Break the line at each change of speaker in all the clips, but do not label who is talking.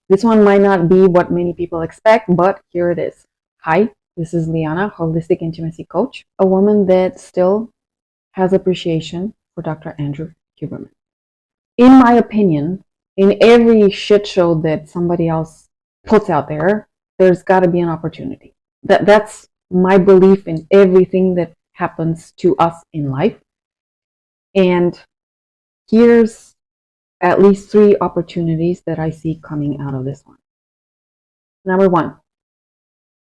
This one might not be what many people expect, but here it is. Hi, this is Liana, holistic intimacy coach, a woman that still has appreciation for Dr. Andrew Huberman. In my opinion, in every shit show that somebody else puts out there, there's got to be an opportunity. That's my belief in everything that happens to us in life. And here's at least 3 opportunities that I see coming out of this one. Number 1,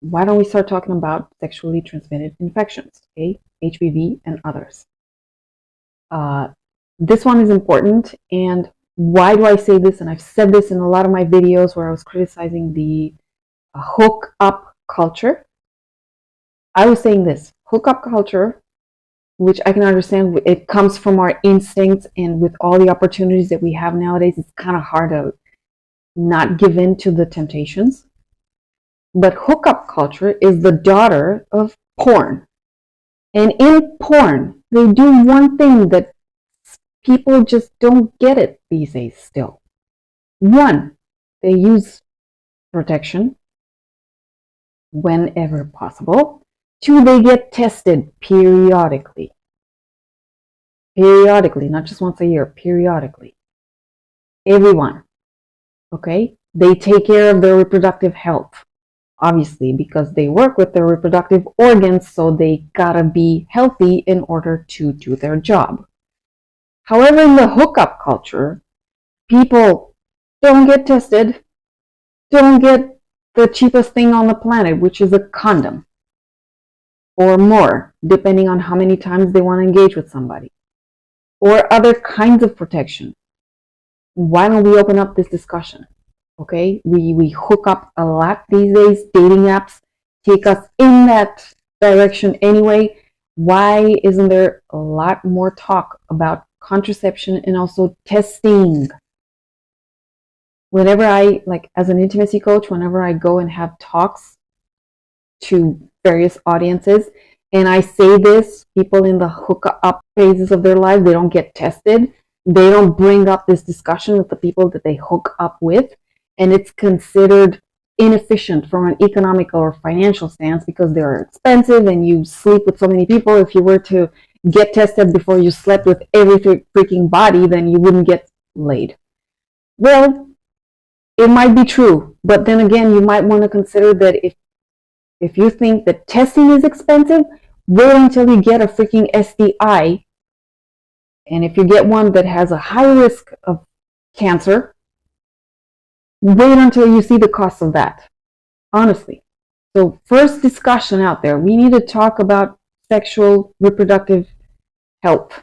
why don't we start talking about sexually transmitted infections, okay? HPV and others. This one is important, and why do I say this? And I've said this in a lot of my videos where I was criticizing the hook-up culture. I was saying this, hook-up culture, which I can understand, it comes from our instincts, and with all the opportunities that we have nowadays, it's kind of hard to not give in to the temptations. But hookup culture is the daughter of porn. And in porn, they do one thing that people just don't get it these days still. 1, they use protection whenever possible. 2, they get tested periodically. Periodically, not just once a year, periodically. Everyone, okay? They take care of their reproductive health, obviously, because they work with their reproductive organs, so they gotta be healthy in order to do their job. However, in the hookup culture, people don't get tested, don't get the cheapest thing on the planet, which is a condom, or more, depending on how many times they want to engage with somebody, or other kinds of protection. Why don't we open up this discussion? Okay, we hook up a lot these days. Dating apps take us in that direction anyway. Why isn't there a lot more talk about contraception and also testing? Whenever I, as an intimacy coach, whenever I go and have talks to various audiences, and I say this, people in the hook-up phases of their lives, they don't get tested. They don't bring up this discussion with the people that they hook up with, and it's considered inefficient from an economical or financial stance because they're expensive and you sleep with so many people. If you were to get tested before you slept with every freaking body, then you wouldn't get laid. Well, it might be true, but then again, you might want to consider that if you think that testing is expensive, wait until you get a freaking STI. And if you get one that has a high risk of cancer, wait until you see the cost of that. Honestly. So first discussion out there, we need to talk about sexual reproductive health.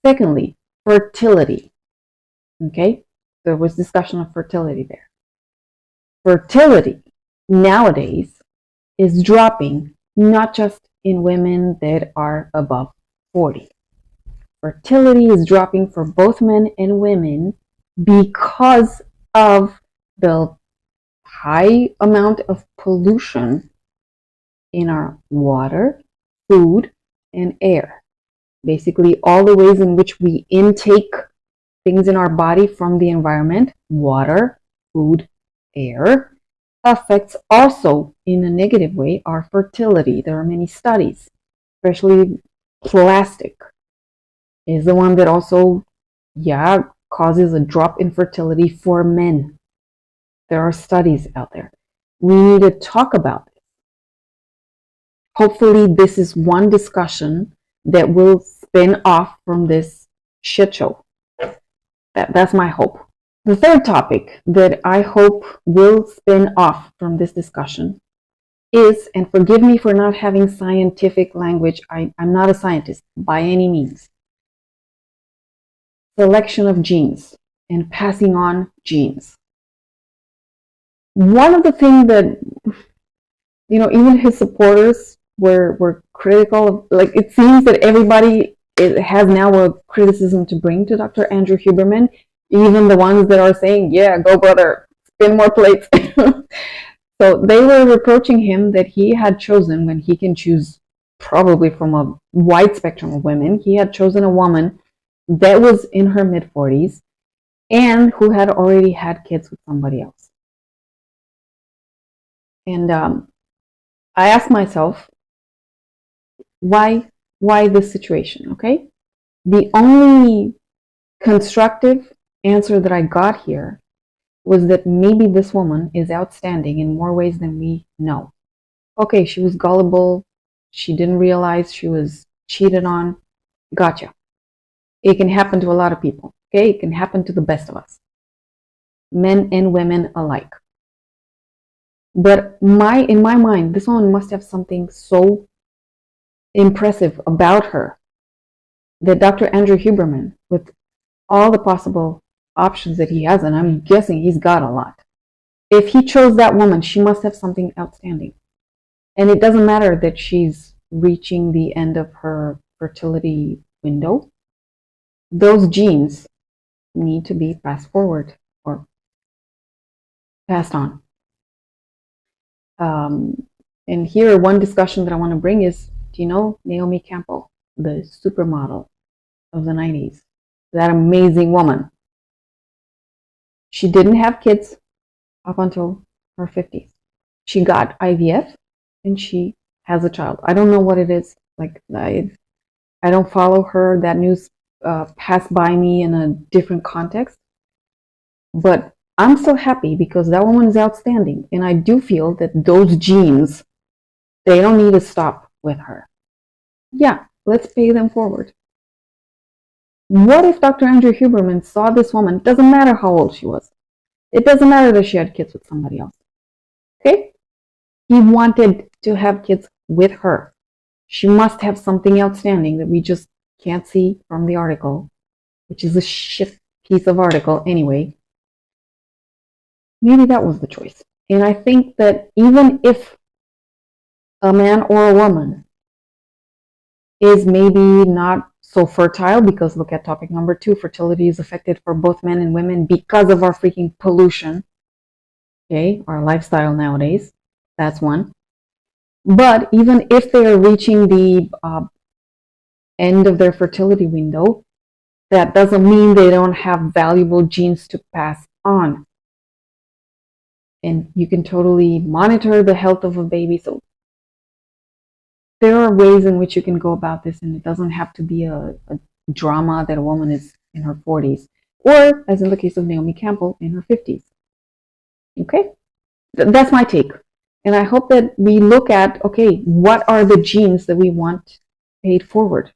Secondly, fertility. Okay? There was discussion of fertility there. Fertility nowadays is dropping, not just in women that are above 40. Fertility is dropping for both men and women because of the high amount of pollution in our water, food, and air. Basically, all the ways in which we intake things in our body from the environment, water, food, air, affects also in a negative way our fertility. There are many studies, especially plastic is the one that also, causes a drop in fertility for men. There are studies out there. We need to talk about it. Hopefully this is one discussion that will spin off from this shit show. That's my hope. The third topic that I hope will spin off from this discussion is, and forgive me for not having scientific language, I'm not a scientist by any means, selection of genes and passing on genes. One of the things that, even his supporters were critical of, it seems that everybody has now a criticism to bring to Dr. Andrew Huberman, even the ones that are saying, yeah, go brother, spin more plates. So they were reproaching him that he had chosen, when he can choose probably from a wide spectrum of women, he had chosen a woman that was in her mid-40s and who had already had kids with somebody else. And I asked myself, why this situation? Okay. The only constructive answer that I got here was that maybe this woman is outstanding in more ways than we know. Okay, she was gullible. She didn't realize she was cheated on. Gotcha. It can happen to a lot of people. Okay, it can happen to the best of us, men and women alike. But in my mind, this woman must have something so impressive about her that Dr. Andrew Huberman, with all the possible options that he has, and I'm guessing he's got a lot. If he chose that woman, she must have something outstanding. And it doesn't matter that she's reaching the end of her fertility window. Those genes need to be passed forward or passed on. And here, one discussion that I want to bring is, do you know Naomi Campbell, the supermodel of the 90s? That amazing woman. She didn't have kids up until her 50s. She got IVF and she has a child. I don't know what it is. Like, I don't follow her. That news passed by me in a different context. But I'm so happy because that woman is outstanding. And I do feel that those genes, they don't need to stop with her. Yeah, let's pay them forward. What if Dr. Andrew Huberman saw this woman? It doesn't matter how old she was. It doesn't matter that she had kids with somebody else. Okay? He wanted to have kids with her. She must have something outstanding that we just can't see from the article, which is a shit piece of article anyway. Maybe that was the choice. And I think that even if a man or a woman is maybe not so fertile, because look at topic number 2, fertility is affected for both men and women because of our freaking pollution. Okay, our lifestyle nowadays. That's one. But even if they are reaching the end of their fertility window, that doesn't mean they don't have valuable genes to pass on. And you can totally monitor the health of a baby. So there are ways in which you can go about this, and it doesn't have to be a drama that a woman is in her 40s, or as in the case of Naomi Campbell, in her 50s. Okay? That's my take. And I hope that we look at, okay, what are the genes that we want paid forward?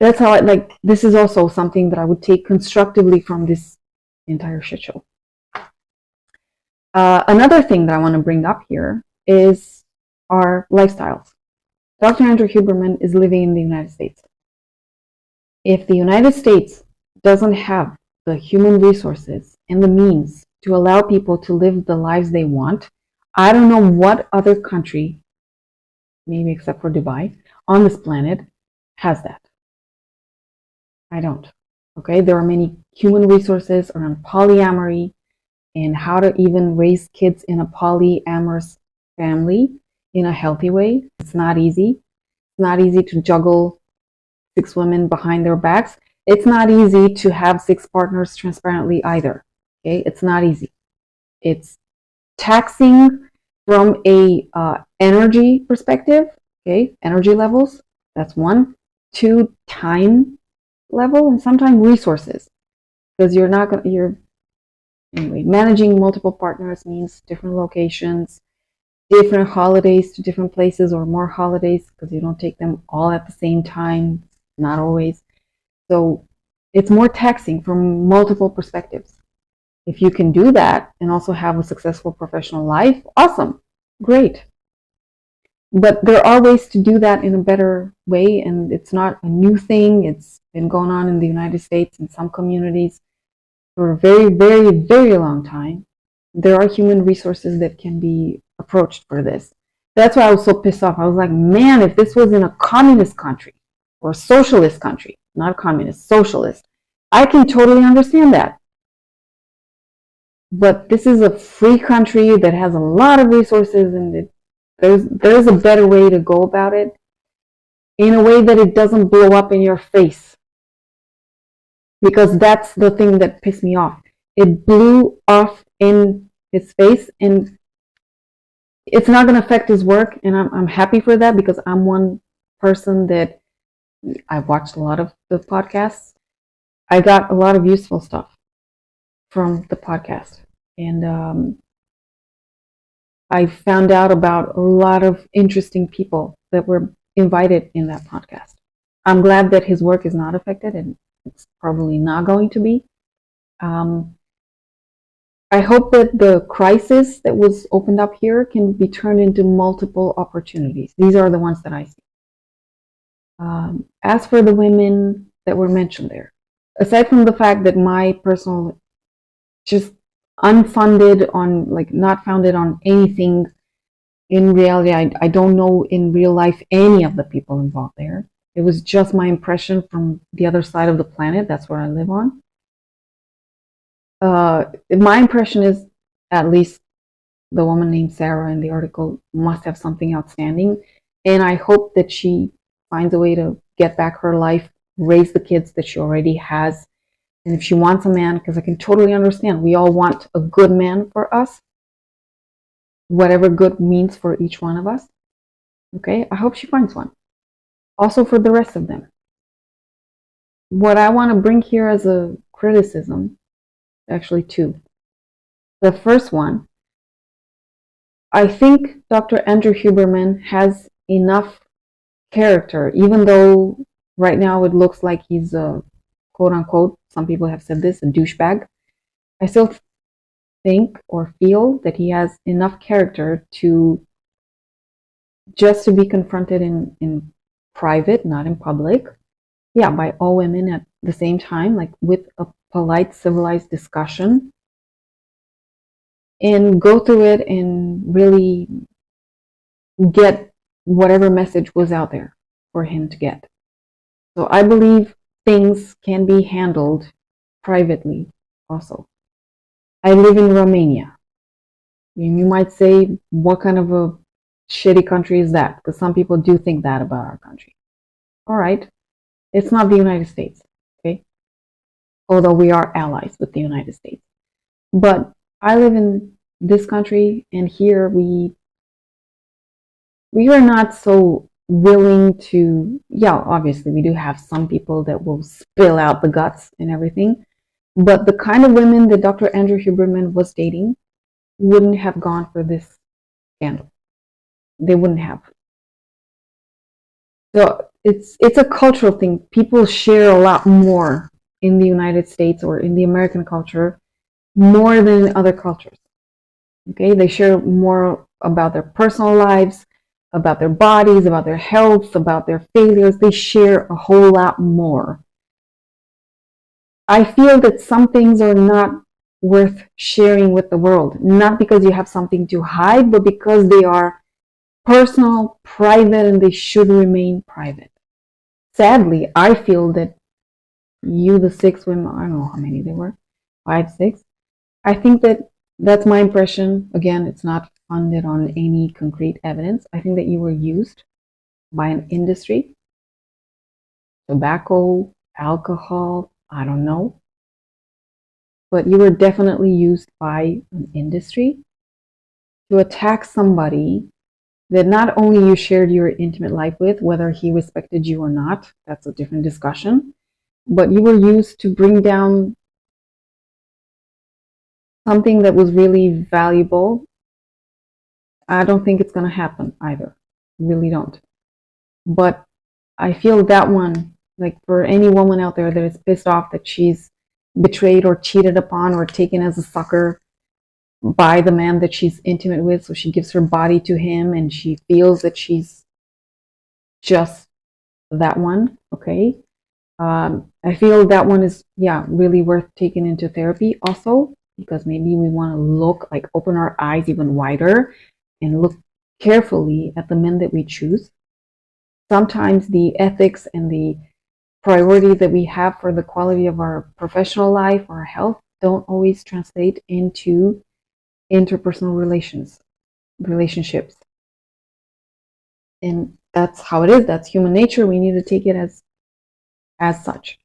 That's how this is also something that I would take constructively from this entire shit show. Another thing that I want to bring up here is our lifestyles. Dr. Andrew Huberman is living in the United States. If the United States doesn't have the human resources and the means to allow people to live the lives they want, I don't know what other country, maybe except for Dubai, on this planet has that. I don't. Okay, there are many human resources around polyamory and how to even raise kids in a polyamorous family in a healthy way. It's not easy. It's not easy to juggle 6 women behind their backs. It's not easy to have 6 partners transparently either. Okay, it's not easy. It's taxing from a energy perspective. Okay, energy levels. That's 1. 2, time level, and sometimes resources, because anyway, managing multiple partners means different locations, different holidays to different places, or more holidays because you don't take them all at the same time, not always. So it's more taxing from multiple perspectives. If you can do that and also have a successful professional life, awesome, great. But there are ways to do that in a better way, and it's not a new thing. It's been going on in the United States in some communities for a very, very, very long time. There are human resources that can be approached for this. That's why I was so pissed off. I was like, man, if this was in a communist country or a socialist country, not communist, socialist, I can totally understand that. But this is a free country that has a lot of resources, and there's a better way to go about it in a way that it doesn't blow up in your face. Because that's the thing that pissed me off. It blew off in his face, and it's not going to affect his work, and I'm happy for that, because I'm one person that I watched a lot of the podcasts. I got a lot of useful stuff from the podcast, and I found out about a lot of interesting people that were invited in that podcast. I'm glad that his work is not affected, and it's probably not going to be. I hope that the crisis that was opened up here can be turned into multiple opportunities. These are the ones that I see. As for the women that were mentioned there, aside from the fact that my personal, just unfunded on, like, not founded on anything in reality, I don't know in real life any of the people involved there. It was just my impression from the other side of the planet. That's where I live on. My impression is, at least the woman named Sarah in the article must have something outstanding, and I hope that she finds a way to get back her life, raise the kids that she already has, and if she wants a man, because I can totally understand, we all want a good man for us, whatever good means for each one of us. Okay, I hope she finds one. Also for the rest of them. What I want to bring here as a criticism, actually two. The first one, I think Dr. Andrew Huberman has enough character, even though right now it looks like he's a quote unquote, some people have said this, a douchebag. I still think or feel that he has enough character to just to be confronted in private, not in public. Yeah, by all women at the same time, like with a polite, civilized discussion, and go through it and really get whatever message was out there for him to get. So I believe things can be handled privately also. I live in Romania. And you might say, what kind of a shitty country is that? Because some people do think that about our country. All right. It's not the United States, okay? Although we are allies with the United States. But I live in this country, and here we are not so willing to, yeah, obviously we do have some people that will spill out the guts and everything, but the kind of women that Dr. Andrew Huberman was dating wouldn't have gone for this scandal. They wouldn't have. So it's a cultural thing. People share a lot more in the United States or in the American culture more than in other cultures. Okay, they share more about their personal lives, about their bodies, about their health, about their failures. They share a whole lot more. I feel that some things are not worth sharing with the world, not because you have something to hide, but because they are personal, private, and they should remain private. Sadly, I feel that you, the six women, I don't know how many they were, 5, 6. I think that that's my impression. Again, it's not funded on any concrete evidence. I think that you were used by an industry, tobacco, alcohol, I don't know. But you were definitely used by an industry to attack somebody that not only you shared your intimate life with, whether he respected you or not, that's a different discussion, but you were used to bring down something that was really valuable. I don't think it's going to happen either. Really don't. But I feel that one, like for any woman out there that is pissed off that she's betrayed or cheated upon or taken as a sucker by the man that she's intimate with, so she gives her body to him and she feels that she's just that one, okay? I feel that one is, yeah, really worth taking into therapy also, because maybe we want to look, like, open our eyes even wider and look carefully at the men that we choose. Sometimes the ethics and the priorities that we have for the quality of our professional life or our health don't always translate into interpersonal relationships. And that's how it is. That's human nature. We need to take it as such.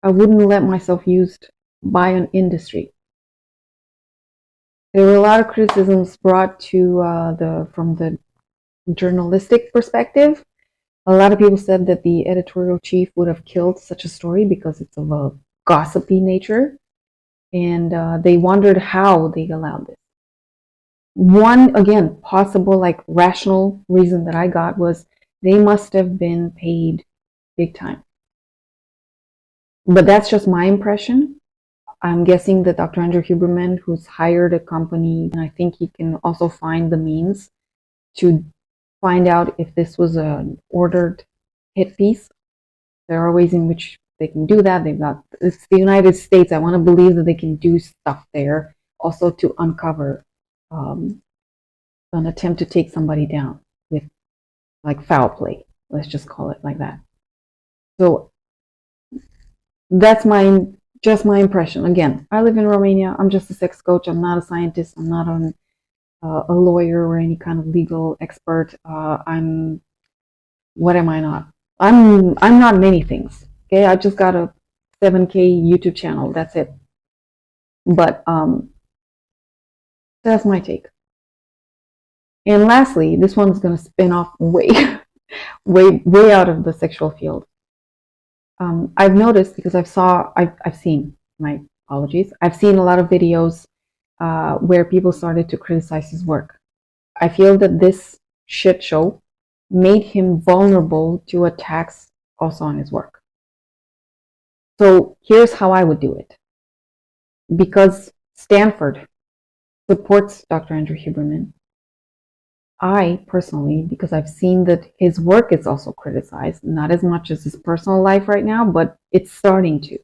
I wouldn't let myself used by an industry. There were a lot of criticisms brought to from the journalistic perspective. A lot of people said that the editorial chief would have killed such a story because it's of a gossipy nature, and they wondered how they allowed this. One, again, possible like rational reason that I got was they must have been paid big time. But that's just my impression. I'm guessing that Dr. Andrew Huberman, who's hired a company, and I think he can also find the means to find out if this was an ordered hit piece. There are ways in which they can do that. It's the United States. I want to believe that they can do stuff there also to uncover an attempt to take somebody down with like foul play. Let's just call it like that. So that's just my impression. Again, I live in Romania. I'm just a sex coach. I'm not a scientist. I'm not a lawyer or any kind of legal expert. What am I not? I'm not many things. Okay, I just got a 7K YouTube channel. That's it. But that's my take. And lastly, this one's going to spin off way out of the sexual field. I've noticed because I've seen, my apologies, I've seen a lot of videos where people started to criticize his work. I feel that this shit show made him vulnerable to attacks also on his work. So here's how I would do it. Because Stanford supports Dr. Andrew Huberman, I personally, because I've seen that his work is also criticized, not as much as his personal life right now, but it's starting to.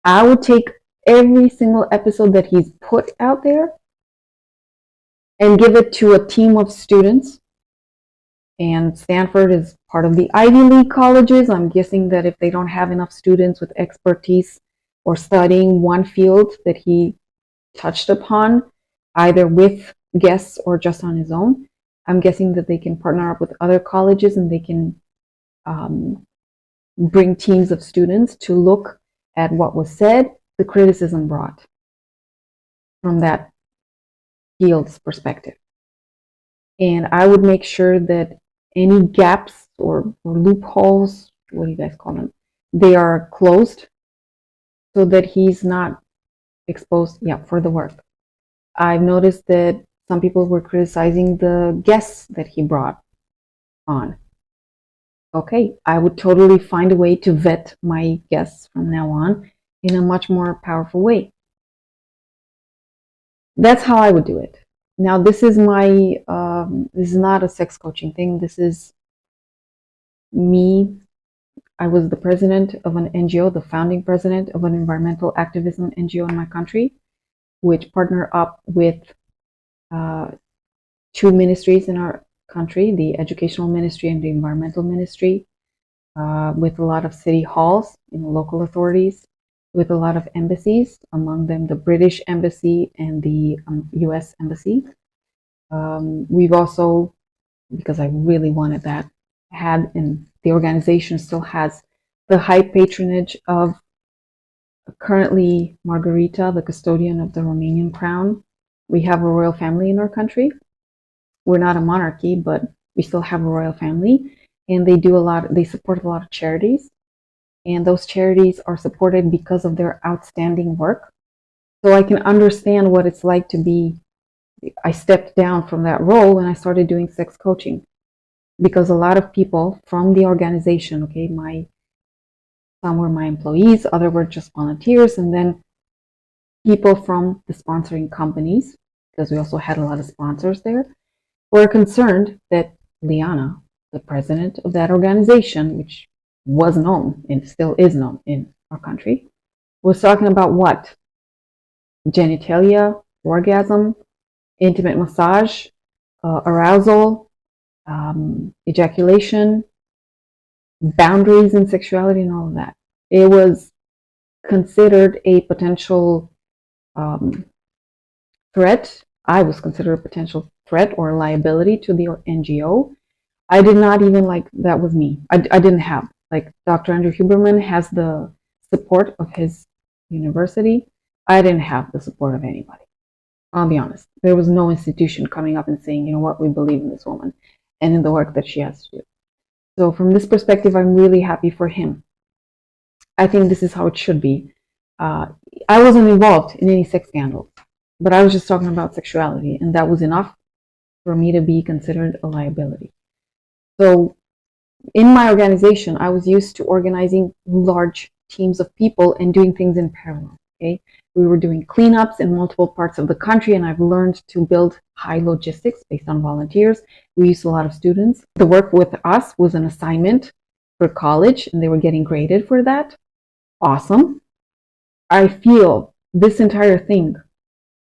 I would take every single episode that he's put out there and give it to a team of students. And Stanford is part of the Ivy League colleges. I'm guessing that if they don't have enough students with expertise or studying one field that he touched upon, either with guests or just on his own, I'm guessing that they can partner up with other colleges and they can bring teams of students to look at what was said, the criticism brought from that field's perspective. And I would make sure that any gaps or loopholes, what do you guys call them, they are closed so that he's not exposed for the work. I've noticed that some people were criticizing the guests that he brought on. Okay, I would totally find a way to vet my guests from now on in a much more powerful way. That's how I would do it. Now, this is this is not a sex coaching thing. This is me. I was the president of an NGO, the founding president of an environmental activism NGO in my country, which partner up with two ministries in our country, the educational ministry and the environmental ministry, with a lot of city halls, local authorities, with a lot of embassies, among them the British Embassy and the US Embassy. We've also, because I really wanted that, and the organization still has the high patronage of currently Margarita, the custodian of the Romanian crown. We have a royal family in our country. We're not a monarchy, but we still have a royal family, and they support a lot of charities, and those charities are supported because of their outstanding work. So I can understand what it's like to be. I stepped down from that role and I started doing sex coaching because a lot of people from the organization, some were my employees, others were just volunteers, and then people from the sponsoring companies, because we also had a lot of sponsors there, were concerned that Liana, the president of that organization, which was known and still is known in our country, was talking about what? Genitalia, orgasm, intimate massage, arousal, ejaculation, boundaries in sexuality, and all of that. It was considered a potential threat. I was considered a potential threat or liability to the NGO. I did not even that was me. I didn't have, Dr. Andrew Huberman has the support of his university. I didn't have the support of anybody. I'll be honest. There was no institution coming up and saying, you know what, we believe in this woman and in the work that she has to do. So from this perspective, I'm really happy for him. I think this is how it should be. I wasn't involved in any sex scandal, but I was just talking about sexuality, and that was enough for me to be considered a liability. So in my organization, I was used to organizing large teams of people and doing things in parallel. Okay, we were doing cleanups in multiple parts of the country, and I've learned to build high logistics based on volunteers. We used a lot of students. The work with us was an assignment for college, and they were getting graded for that. Awesome. I feel this entire thing,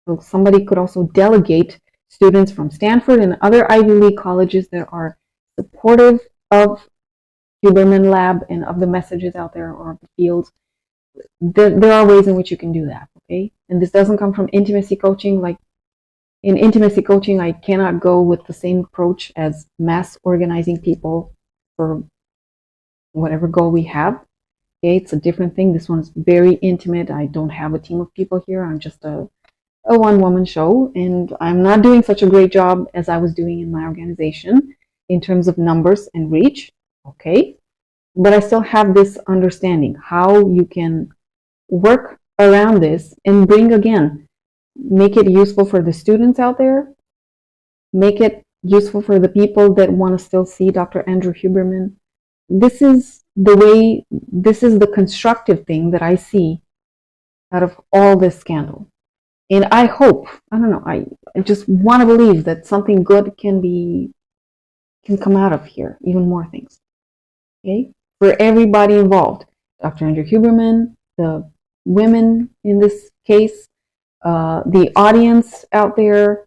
so somebody could also delegate students from Stanford and other Ivy League colleges that are supportive of Huberman Lab and of the messages out there or of the fields. There are ways in which you can do that, okay? And this doesn't come from intimacy coaching. Like in intimacy coaching, I cannot go with the same approach as mass organizing people for whatever goal we have. Okay, it's a different thing. This one's very intimate. I don't have a team of people here. I'm just a one-woman show, and I'm not doing such a great job as I was doing in my organization in terms of numbers and reach. Okay, but I still have this understanding how you can work around this and bring, again, make it useful for the students out there, make it useful for the people that want to still see Dr. Andrew Huberman. This is the way, this is the constructive thing that I see out of all this scandal. And I hope, I don't know, I just want to believe that something good can come out of here, even more things. Okay? For everybody involved, Dr. Andrew Huberman, the women in this case, the audience out there,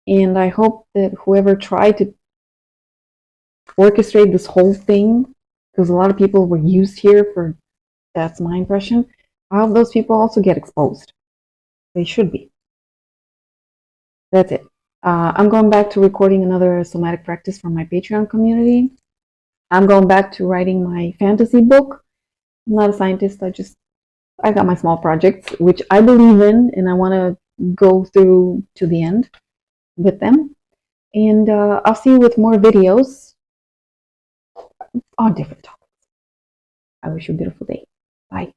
and I hope that whoever tried to orchestrate this whole thing, because a lot of people were used here for, that's my impression, I hope those people also get exposed. They should be. That's it. I'm going back to recording another somatic practice from my Patreon community. I'm going back to writing my fantasy book. I'm not a scientist. I got my small projects, which I believe in, and I want to go through to the end with them. And I'll see you with more videos on different topics. I wish you a beautiful day. Bye.